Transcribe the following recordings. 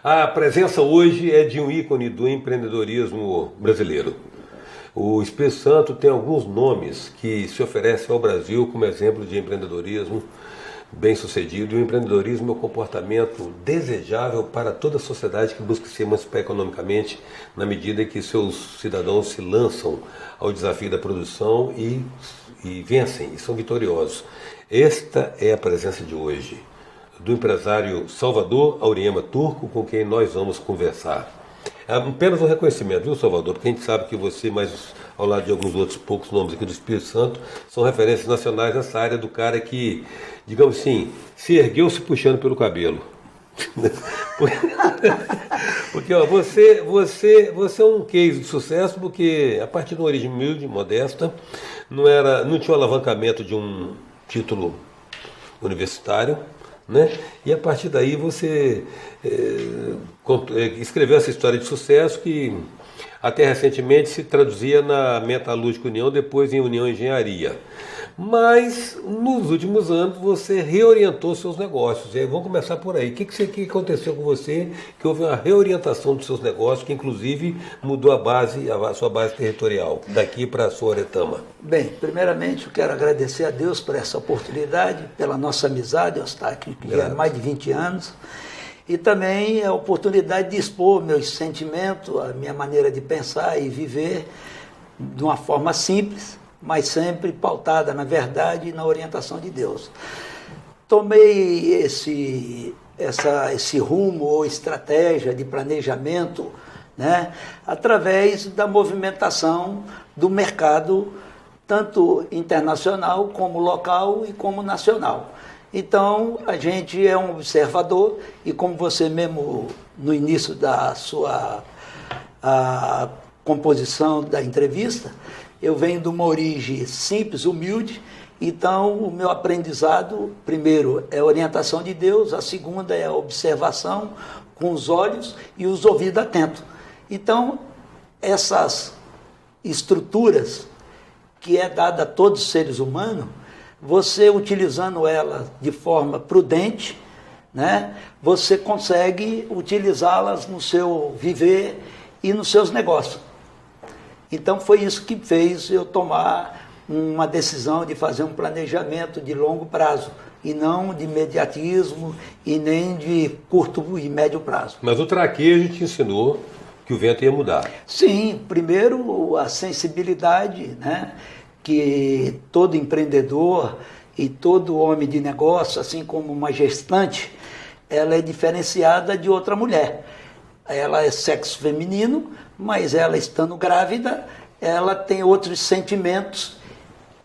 A presença hoje é de um ícone do empreendedorismo brasileiro. O Espírito Santo tem alguns nomes que se oferecem ao Brasil como exemplo de empreendedorismo bem-sucedido. E o empreendedorismo é um comportamento desejável para toda a sociedade que busca se emancipar economicamente na medida em que seus cidadãos se lançam ao desafio da produção e vencem, e são vitoriosos. Esta é a presença de hoje do empresário Salvador Auriema Turco, com quem nós vamos conversar. É apenas um reconhecimento, viu, Salvador? Porque a gente sabe que você, mas ao lado de alguns outros poucos nomes aqui do Espírito Santo, são referências nacionais nessa área do cara que, digamos assim, se ergueu se puxando pelo cabelo. Porque ó, você é um case de sucesso porque a partir de uma origem humilde, modesta, não tinha o alavancamento de um título universitário, né? E a partir daí você escreveu essa história de sucesso que até recentemente se traduzia na Metalúrgica União, depois em União Engenharia. Mas nos últimos anos você reorientou seus negócios. E aí, vamos começar por aí. O que aconteceu com você? Que houve uma reorientação dos seus negócios, que inclusive mudou a sua base territorial, daqui para a Sooretama. Bem, primeiramente eu quero agradecer a Deus por essa oportunidade, pela nossa amizade, eu estou aqui há mais de 20 anos. E também a oportunidade de expor meus sentimentos, a minha maneira de pensar e viver de uma forma simples, mas sempre pautada na verdade e na orientação de Deus. Tomei esse rumo ou estratégia de planejamento, né, através da movimentação do mercado, tanto internacional como local e como nacional. Então, a gente é um observador e, como você mesmo, no início da sua composição da entrevista, eu venho de uma origem simples, humilde. Então, o meu aprendizado, primeiro, é a orientação de Deus, a segunda é a observação com os olhos e os ouvidos atentos. Então, essas estruturas que é dada a todos os seres humanos, você utilizando ela de forma prudente, né, você consegue utilizá-las no seu viver e nos seus negócios. Então foi isso que fez eu tomar uma decisão de fazer um planejamento de longo prazo, e não de imediatismo e nem de curto e médio prazo. Mas o traquejo te ensinou que o vento ia mudar. Sim, primeiro a sensibilidade, né, que todo empreendedor e todo homem de negócio, assim como uma gestante, ela é diferenciada de outra mulher. Ela é sexo feminino, mas ela estando grávida, ela tem outros sentimentos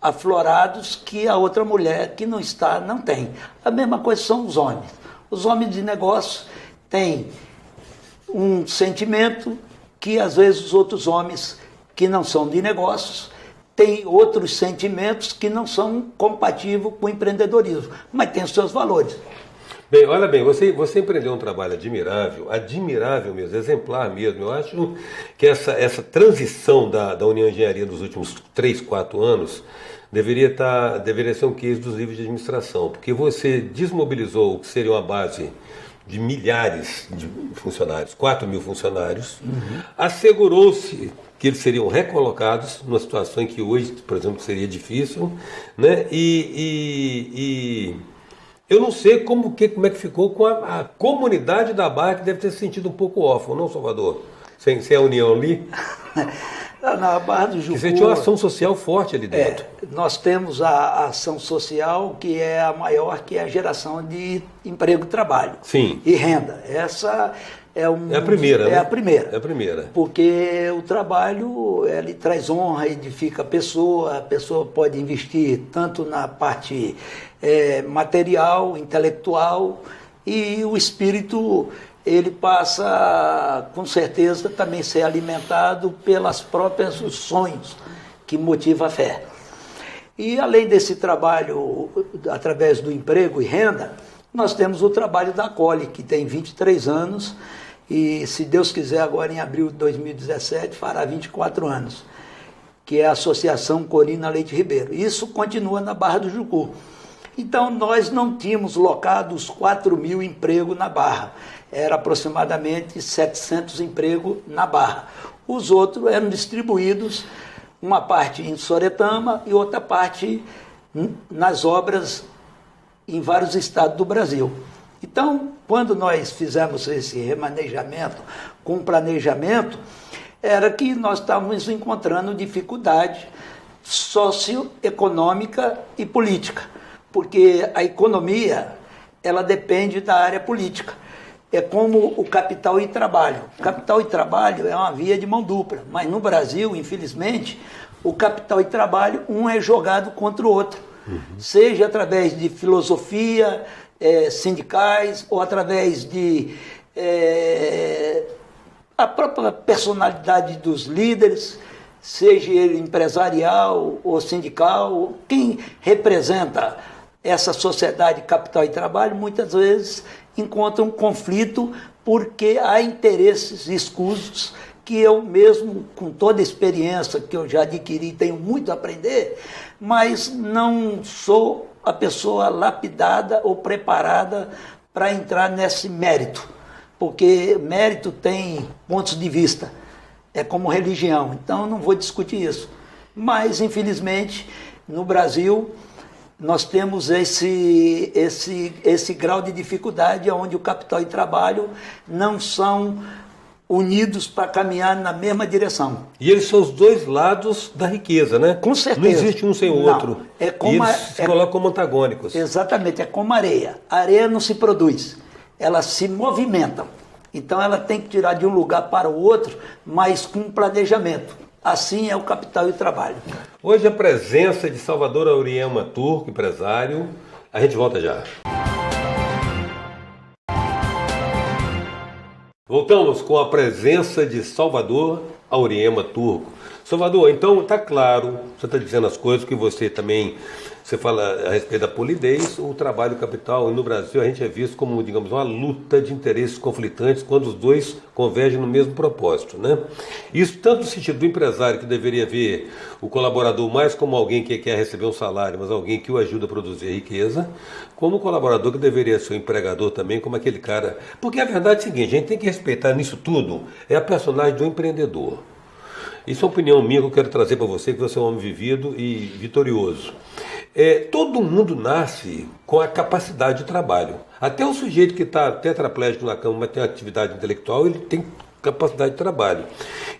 aflorados que a outra mulher que não está, não tem. A mesma coisa são os homens. Os homens de negócio têm um sentimento que às vezes os outros homens que não são de negócios têm outros sentimentos que não são compatíveis com o empreendedorismo, mas têm os seus valores. Bem, olha bem, você empreendeu um trabalho admirável mesmo, exemplar mesmo. Eu acho que essa transição da União Engenharia dos últimos 3, 4 anos deveria ser um case dos livros de administração, porque você desmobilizou o que seria uma base de milhares de funcionários, 4.000 funcionários, assegurou-se que eles seriam recolocados numa situação em que hoje, por exemplo, seria difícil, né? E eu não sei como é que ficou com a comunidade da Barra, que deve ter se sentido um pouco órfão, não, Salvador? Sem a união ali? Na Barra do Jucu... Você tinha uma ação social forte ali dentro. Nós temos a ação social, que é a maior, que é a geração de emprego e trabalho. Sim. E renda. Essa é a primeira, né? É a primeira. É a primeira. Porque o trabalho, ele traz honra, edifica a pessoa pode investir tanto na parte material, intelectual, e o espírito, ele passa, com certeza, também ser alimentado pelas próprios sonhos que motivam a fé. E além desse trabalho, através do emprego e renda, nós temos o trabalho da Cole, que tem 23 anos, e se Deus quiser, agora em abril de 2017, fará 24 anos, que é a Associação Corina Leite Ribeiro. Isso continua na Barra do Jucu. Então, nós não tínhamos locado os 4.000 empregos na Barra. Era aproximadamente 700 empregos na Barra. Os outros eram distribuídos, uma parte em Soretama e outra parte nas obras em vários estados do Brasil. Então, quando nós fizemos esse remanejamento com planejamento, era que nós estávamos encontrando dificuldade socioeconômica e política, porque a economia, ela depende da área política. É como o capital e trabalho. Capital e trabalho é uma via de mão dupla, mas no Brasil, infelizmente, o capital e trabalho, um é jogado contra o outro, seja através de filosofia, sindicais, ou através de a própria personalidade dos líderes, seja ele empresarial ou sindical, quem representa essa sociedade capital e trabalho, muitas vezes encontra um conflito porque há interesses escusos que eu mesmo, com toda a experiência que eu já adquiri, tenho muito a aprender, mas não sou a pessoa lapidada ou preparada para entrar nesse mérito, porque mérito tem pontos de vista, é como religião, então eu não vou discutir isso. Mas, infelizmente, no Brasil, nós temos esse grau de dificuldade onde o capital e trabalho não são unidos para caminhar na mesma direção. E eles são os dois lados da riqueza, né? Com certeza. Não existe um sem o outro. É como e eles se colocam como antagônicos. Exatamente, é como areia. A areia não se produz, elas se movimentam. Então ela tem que tirar de um lugar para o outro, mas com planejamento. Assim é o capital e o trabalho. Hoje a presença de Salvador Auriema Turco, empresário. A gente volta já. Voltamos com a presença de Salvador Auriema Turco. Salvador, então está claro, você está dizendo as coisas que você também, você fala a respeito da polidez, o trabalho capital, e no Brasil a gente é visto como, digamos, uma luta de interesses conflitantes quando os dois convergem no mesmo propósito, né? Isso tanto no sentido do empresário que deveria ver o colaborador mais como alguém que quer receber um salário, mas alguém que o ajuda a produzir riqueza, como o colaborador que deveria ser o empregador também, como aquele cara. Porque a verdade é a seguinte, a gente tem que respeitar nisso tudo, é a personagem do empreendedor. Isso é uma opinião minha que eu quero trazer para você, que você é um homem vivido e vitorioso. Todo mundo nasce com a capacidade de trabalho. Até o sujeito que está tetraplégico na cama, mas tem atividade intelectual, ele tem capacidade de trabalho.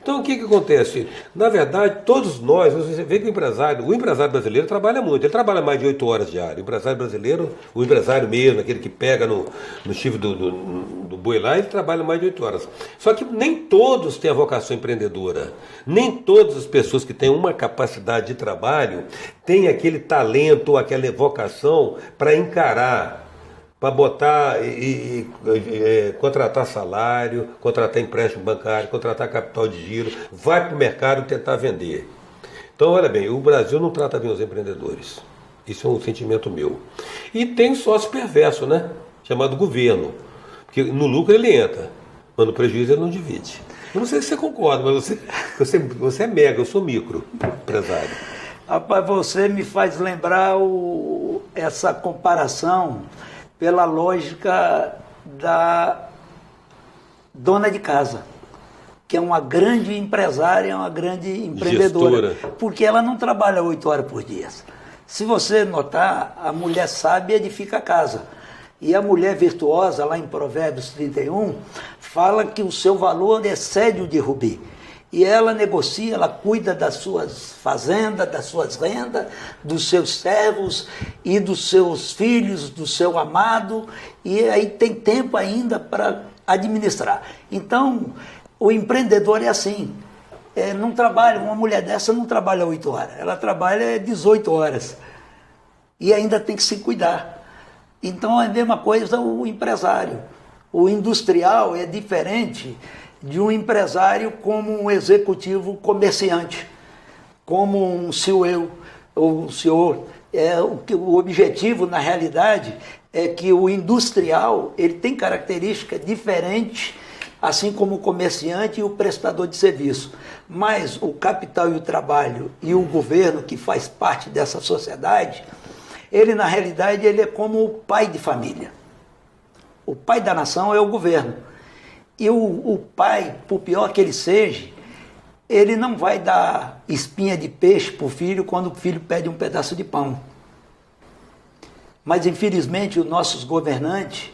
Então o que acontece? Na verdade, todos nós, você vê que o empresário brasileiro trabalha muito, ele trabalha mais de 8 horas diárias. O empresário brasileiro, o empresário mesmo, aquele que pega no chifre do boi lá, ele trabalha mais de 8 horas. Só que nem todos têm a vocação empreendedora. Nem todas as pessoas que têm uma capacidade de trabalho têm aquele talento, aquela vocação para encarar, para botar e contratar salário, contratar empréstimo bancário, contratar capital de giro, vai para o mercado tentar vender. Então, olha bem, o Brasil não trata bem os empreendedores. Isso é um sentimento meu. E tem um sócio perverso, né? Chamado governo. Porque no lucro ele entra, mas no prejuízo ele não divide. Eu não sei se você concorda, mas você é mega, eu sou micro empresário. Rapaz, você me faz lembrar essa comparação pela lógica da dona de casa, que é uma grande empresária, uma grande empreendedora. Gestora. Porque ela não trabalha 8 horas por dia. Se você notar, a mulher sábia edifica a casa. E a mulher virtuosa, lá em Provérbios 31, fala que o seu valor excede o de rubi. E ela negocia, ela cuida das suas fazendas, das suas rendas, dos seus servos e dos seus filhos, do seu amado, e aí tem tempo ainda para administrar. Então, o empreendedor é assim, não trabalha, uma mulher dessa não trabalha 8 horas, ela trabalha 18 horas, e ainda tem que se cuidar. Então, é a mesma coisa o empresário. O industrial é diferente de um empresário como um executivo comerciante, como um CEO. O objetivo, na realidade, é que o industrial ele tem características diferentes, assim como o comerciante e o prestador de serviço. Mas o capital e o trabalho e o governo, que faz parte dessa sociedade, Ele, na realidade, ele é como o pai de família. O pai da nação é o governo. E o pai, por pior que ele seja, ele não vai dar espinha de peixe para o filho quando o filho pede um pedaço de pão. Mas, infelizmente, os nossos governantes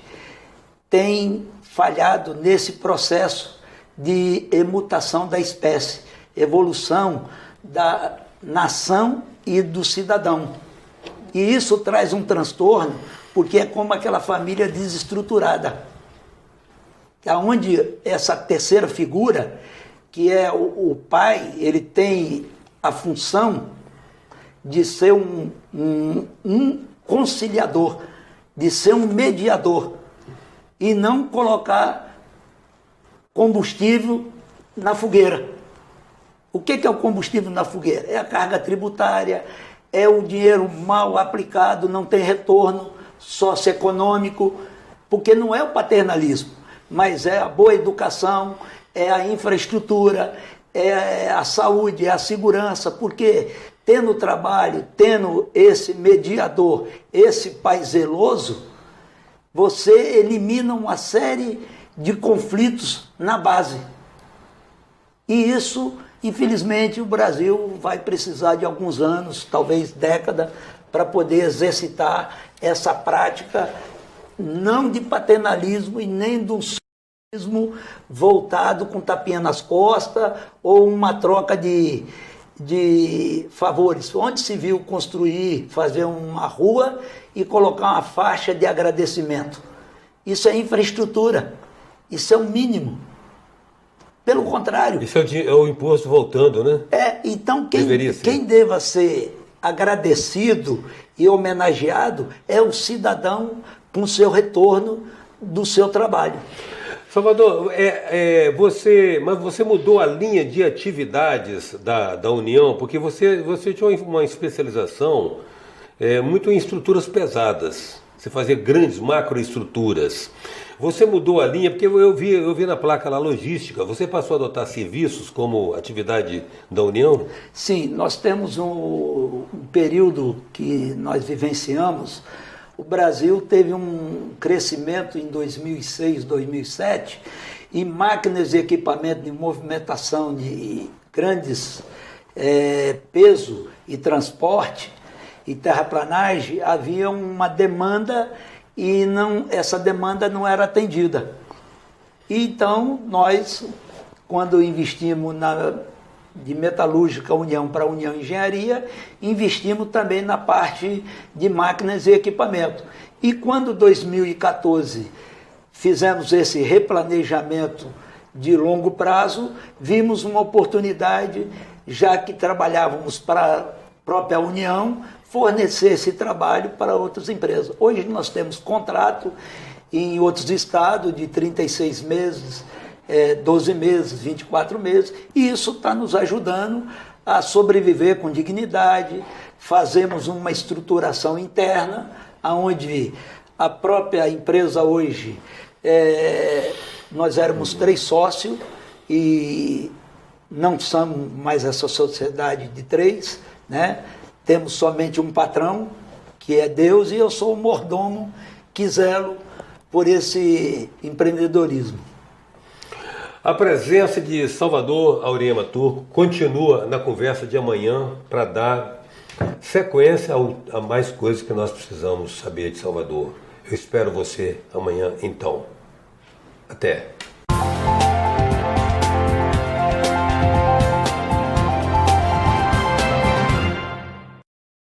têm falhado nesse processo de emutação da espécie, evolução da nação e do cidadão. E isso traz um transtorno, porque é como aquela família desestruturada, onde essa terceira figura, que é o pai, ele tem a função de ser um conciliador, de ser um mediador, e não colocar combustível na fogueira. O que é o combustível na fogueira? É a carga tributária, é o dinheiro mal aplicado, não tem retorno socioeconômico, porque não é o paternalismo, mas é a boa educação, é a infraestrutura, é a saúde, é a segurança, porque tendo trabalho, tendo esse mediador, esse pai zeloso, você elimina uma série de conflitos na base. E isso, infelizmente, o Brasil vai precisar de alguns anos, talvez décadas, para poder exercitar essa prática, não de paternalismo e nem do socialismo voltado com tapinha nas costas ou uma troca de favores. Onde se viu construir, fazer uma rua e colocar uma faixa de agradecimento? Isso é infraestrutura, isso é o mínimo. Pelo contrário. Isso é o imposto voltando, né? Então quem deva ser agradecido e homenageado é o cidadão com seu retorno do seu trabalho. Salvador, mas você mudou a linha de atividades da União, porque você tinha uma especialização muito em estruturas pesadas. Você fazia grandes macroestruturas. Você mudou a linha, porque eu vi na placa lá logística. Você passou a adotar serviços como atividade da União? Sim, nós temos um período que nós vivenciamos. O Brasil teve um crescimento em 2006, 2007, em máquinas e equipamentos de movimentação de grandes peso e transporte e terraplanagem. Havia uma demanda e essa demanda não era atendida. Então, nós, quando investimos de Metalúrgica União para União Engenharia, investimos também na parte de máquinas e equipamento. E quando, em 2014, fizemos esse replanejamento de longo prazo, vimos uma oportunidade, já que trabalhávamos para a própria União, fornecer esse trabalho para outras empresas. Hoje nós temos contrato em outros estados de 36 meses, 12 meses, 24 meses, e isso está nos ajudando a sobreviver com dignidade. Fazemos uma estruturação interna, onde a própria empresa hoje, nós éramos 3 sócios e não somos mais essa sociedade de 3, né? Temos somente um patrão, que é Deus, e eu sou o mordomo que zelo por esse empreendedorismo. A presença de Salvador Auriema Turco continua na conversa de amanhã para dar sequência a mais coisas que nós precisamos saber de Salvador. Eu espero você amanhã, então. Até.